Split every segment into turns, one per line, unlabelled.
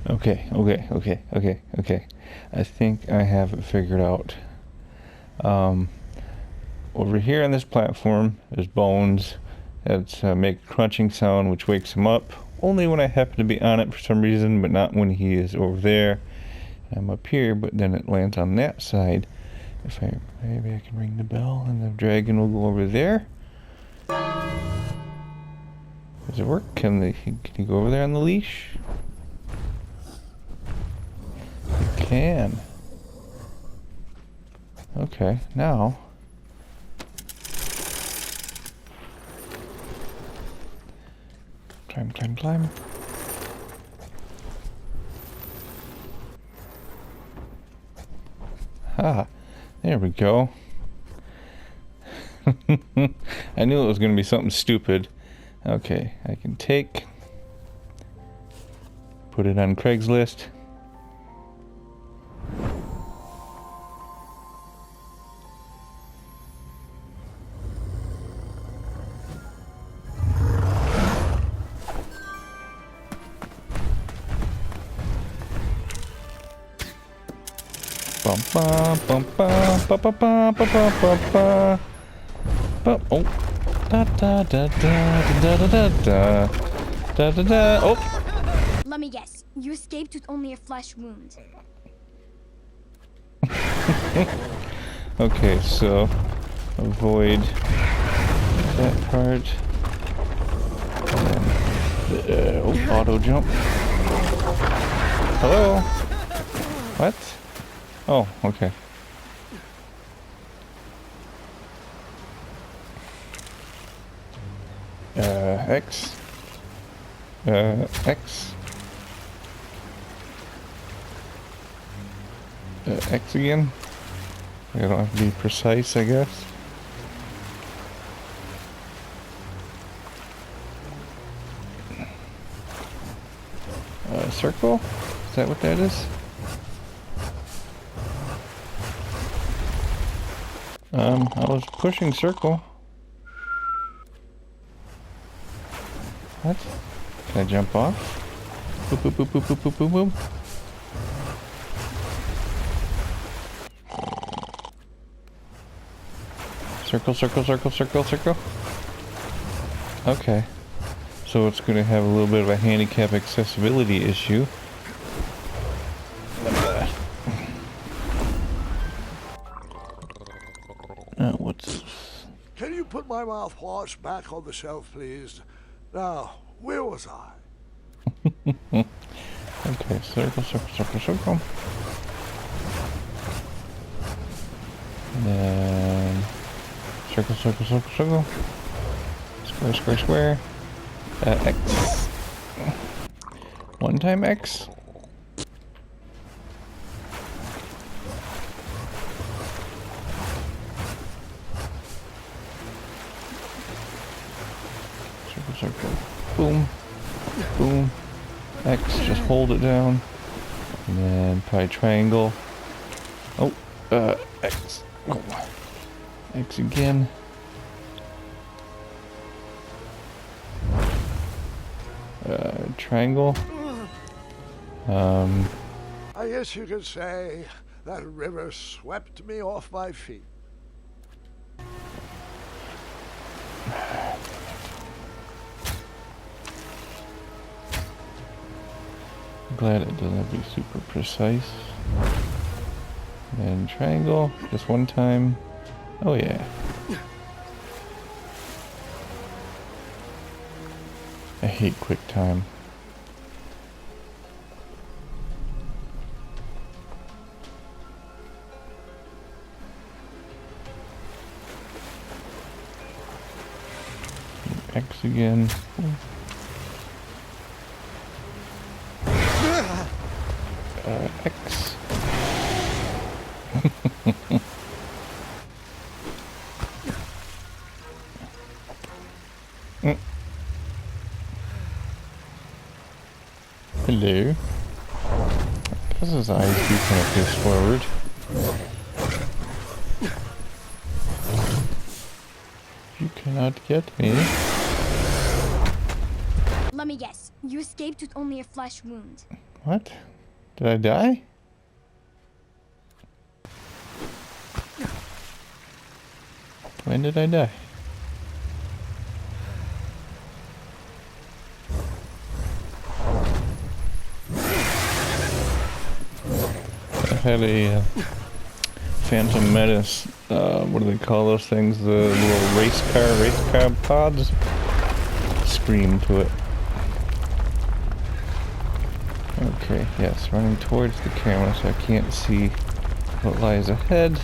Okay. I think I have it figured out. Over here on this platform, there's bones that make a crunching sound, which wakes him up. Only when I happen to be on it for some reason, but not when he is over there. I'm up here, but then it lands on that side. Maybe I can ring the bell, and the dragon will go over there. Does it work? Can he go over there on the leash? He can. Okay, now. Climb. Ah, there we go. I knew it was going to be something stupid. Okay, I can put it on Craigslist. Oh. Oh.
Let me guess. You escaped with only a flesh wound.
Okay, so avoid that part. And then auto jump. Hello? What? Oh, okay. X. X. X again. I don't have to be precise, I guess. Circle? Is that what that is? I was pushing circle. What? Can I jump off? Boop, boop, boop, boop, boop, boop, boop, boop. Circle. Okay. So it's going to have a little bit of a handicap accessibility issue. What's this?
Can you put my mouthwash back on the shelf, please? Now, where was I?
Okay, circle. And then circle. Square. X. One time X. Circle. Boom. X, just hold it down. And then probably triangle. Oh, X. Oh. X again. Triangle.
I guess you could say that river swept me off my feet.
I'm glad it doesn't have to be super precise. And triangle, just one time. Oh yeah. I hate quick time. X again. X. Hello. Because his eyes do kind of face forward. You cannot get me.
Let me guess. You escaped with only a flesh wound.
What? Did I die? When did I die? I had a Phantom Menace, what do they call those things? The little race car pods? Scream to it. Okay, yes, running towards the camera so I can't see what lies ahead.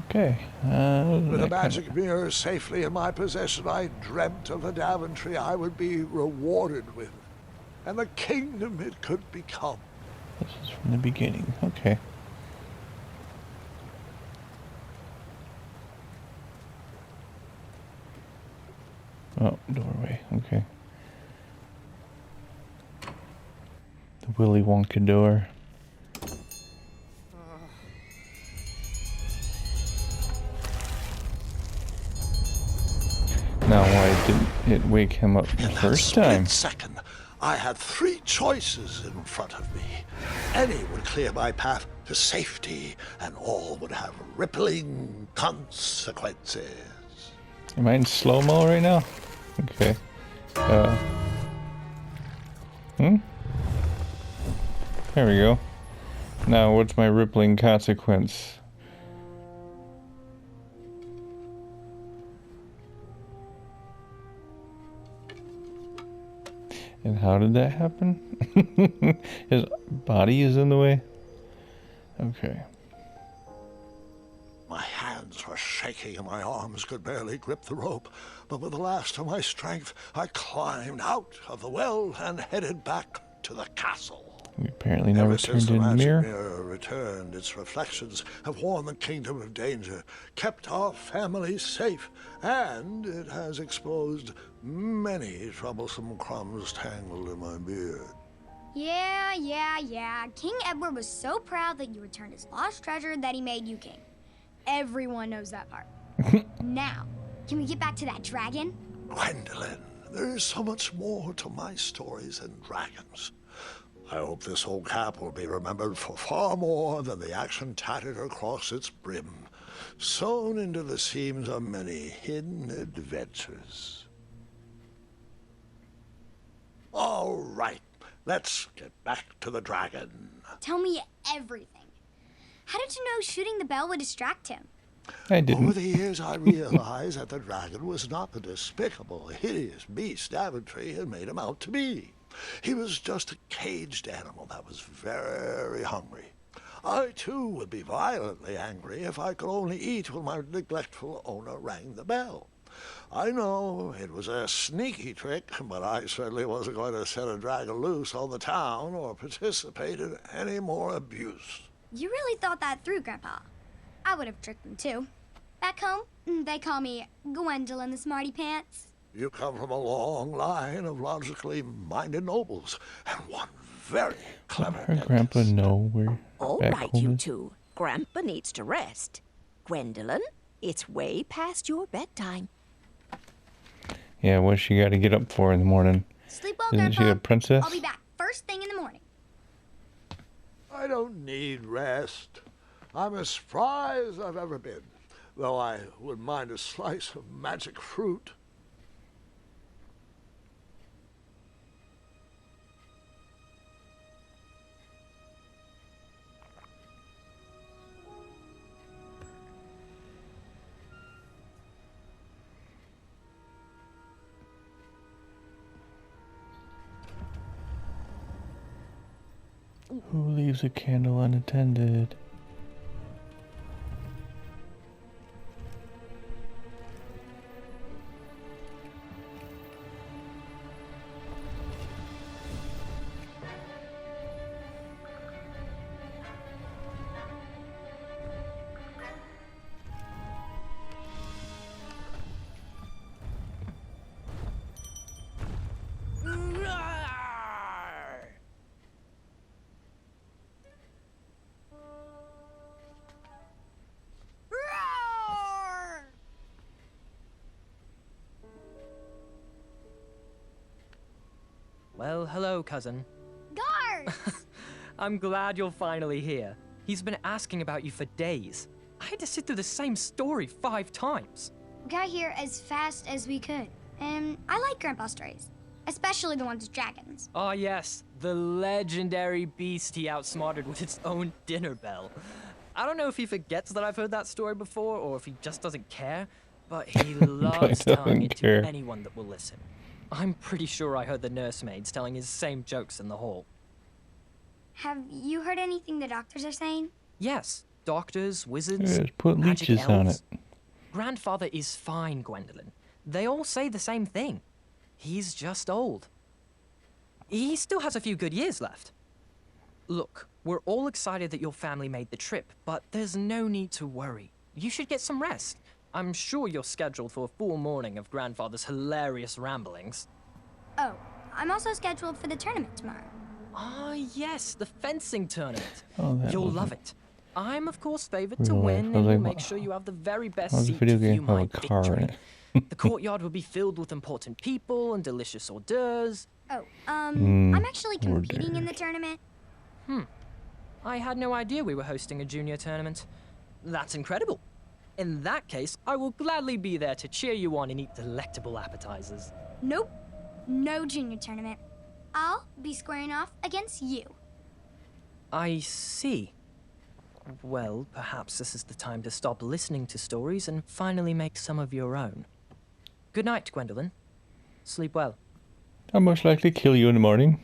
Okay,
With a magic mirror safely in my possession, I dreamt of the Daventry I would be rewarded with, and the kingdom it could become.
This is from the beginning, okay. Oh, doorway, okay. The Willy Wonka door. Now why didn't it wake him up the first time?
Second, I had three choices in front of me. Any would clear my path to safety, and all would have rippling consequences.
Am I in slow-mo right now? Okay. There we go. Now what's my rippling consequence? And how did that happen? His body is in the way? Okay.
My hands were shaking and my arms could barely grip the rope, but with the last of my strength, I climbed out of the well and headed back to the castle.
We apparently never turned in the mirror.
Returned, its reflections have warned the kingdom of danger, kept our family safe, and it has exposed many troublesome crumbs tangled in my beard.
Yeah. King Edward was so proud that you returned his lost treasure that he made you king. Everyone knows that part. Now, can we get back to that dragon?
Gwendolyn, there is so much more to my stories than dragons. I hope this old cap will be remembered for far more than the action tattered across its brim, sewn into the seams of many hidden adventures. All right, let's get back to the dragon.
Tell me everything. How did you know shooting the bell would distract him?
I didn't.
Over the years, I realized that the dragon was not the despicable, hideous beast Daventry had made him out to be. He was just a caged animal that was very hungry. I, too, would be violently angry if I could only eat when my neglectful owner rang the bell. I know it was a sneaky trick, but I certainly wasn't going to set a dragon loose on the town or participate in any more abuse.
You really thought that through, Grandpa. I would have tricked them, too. Back home, they call me Gwendolyn the Smarty Pants.
You come from a long line of logically minded nobles, and one very clever
Her Grandpa know we're
All
back
right,
home.
you two. Grandpa needs to rest. Gwendolyn, it's way past your bedtime.
Yeah, what's she got to get up for in the morning?
Sleep well,
Isn't
Grandpa.
she a princess?
I'll be back first thing in the morning.
I don't need rest. I'm as spry as I've ever been, though I wouldn't mind a slice of magic fruit.
Who leaves a candle unattended?
hello, cousin.
Guards!
I'm glad you're finally here. He's been asking about you for days. I had to sit through the same story 5 times.
We got here as fast as we could. And I like Grandpa's stories, especially the ones with dragons.
Ah, yes, the legendary beast he outsmarted with its own dinner bell. I don't know if he forgets that I've heard that story before or if he just doesn't care, but he loves telling it to anyone that will listen. I'm pretty sure I heard the nursemaids telling his same jokes in the hall.
Have you heard anything the doctors are saying?
Yes, doctors, wizards,
Just put
magic
leeches on
elves.
it.
Grandfather is fine, Gwendolyn. They all say the same thing. He's just old. He still has a few good years left. Look, we're all excited that your family made the trip, but there's no need to worry. You should get some rest. I'm sure you're scheduled for a full morning of Grandfather's hilarious ramblings.
Oh, I'm also scheduled for the tournament tomorrow.
Ah, yes, the fencing tournament.
Oh, that
You'll
wasn't
love it. I'm, of course, favored to
real life.
win,
I was
and will
like,
make sure you have the very best
how's a
seat
video
to view
game have
my
a car in
victory.
it?
The courtyard will be filled with important people and delicious hors d'oeuvres.
Oh, I'm actually
hors
competing in the
d'oeuvres.
tournament.
I had no idea we were hosting a junior tournament. That's incredible. In that case, I will gladly be there to cheer you on and eat delectable appetizers.
Nope, no junior tournament. I'll be squaring off against you.
I see. Well, perhaps this is the time to stop listening to stories and finally make some of your own. Good night, Gwendolyn. Sleep well.
I'll most likely kill you in the morning.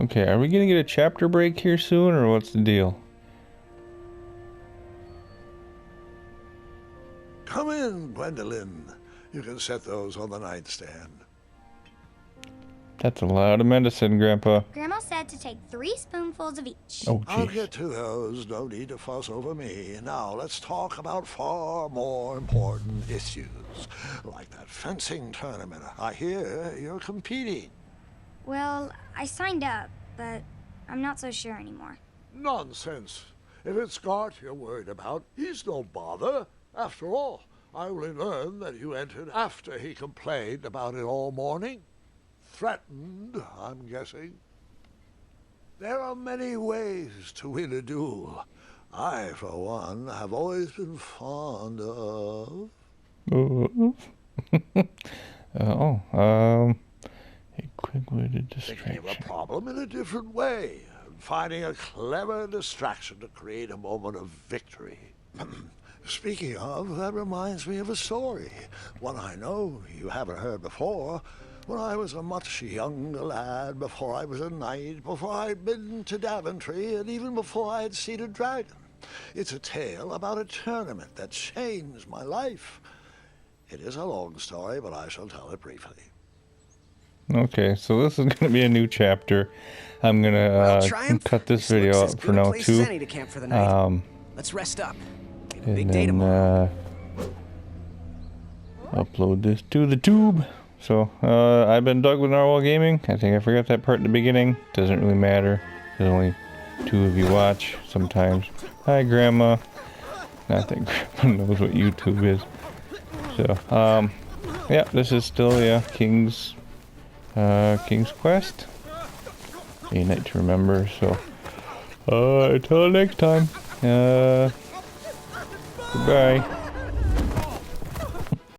Okay, are we gonna get a chapter break here soon, or what's the deal?
Come in, Gwendolyn. You can set those on the nightstand.
That's a lot of medicine, Grandpa.
Grandma said to take 3 spoonfuls of each.
Oh,
I'll
jeez.
get to those. No need to fuss over me. Now let's talk about far more important issues, like that fencing tournament. I hear you're competing.
Well, I signed up, but I'm not so sure anymore.
Nonsense. If it's Gart you're worried about, he's no bother. After all, I only learned that you entered after he complained about it all morning. Threatened, I'm guessing. There are many ways to win a duel. I, for one, have always been fond of...
A quick-witted
thinking of a
distraction.
problem in a different way, and finding a clever distraction to create a moment of victory. Speaking of, that reminds me of a story, one I know you haven't heard before. When I was a much younger lad, before I was a knight, before I'd been to Daventry, and even before I had seen a dragon. It's a tale about a tournament that changed my life. It is a long story, but I shall tell it briefly.
Okay, so this is gonna be a new chapter. I'm gonna
Triumph,
cut this
looks
video
as
out for
good a
now
place as
too.
any to camp for the night. Let's rest up. We have a big
And
day
then
tomorrow.
upload this to the tube. So I've been Doug with Narwhal Gaming. I think I forgot that part in the beginning. Doesn't really matter. There's only 2 of you watch sometimes. Hi, Grandma. Not that Grandma knows what YouTube is. So yeah, this is still King's Quest. A night to remember. So until next time. Goodbye.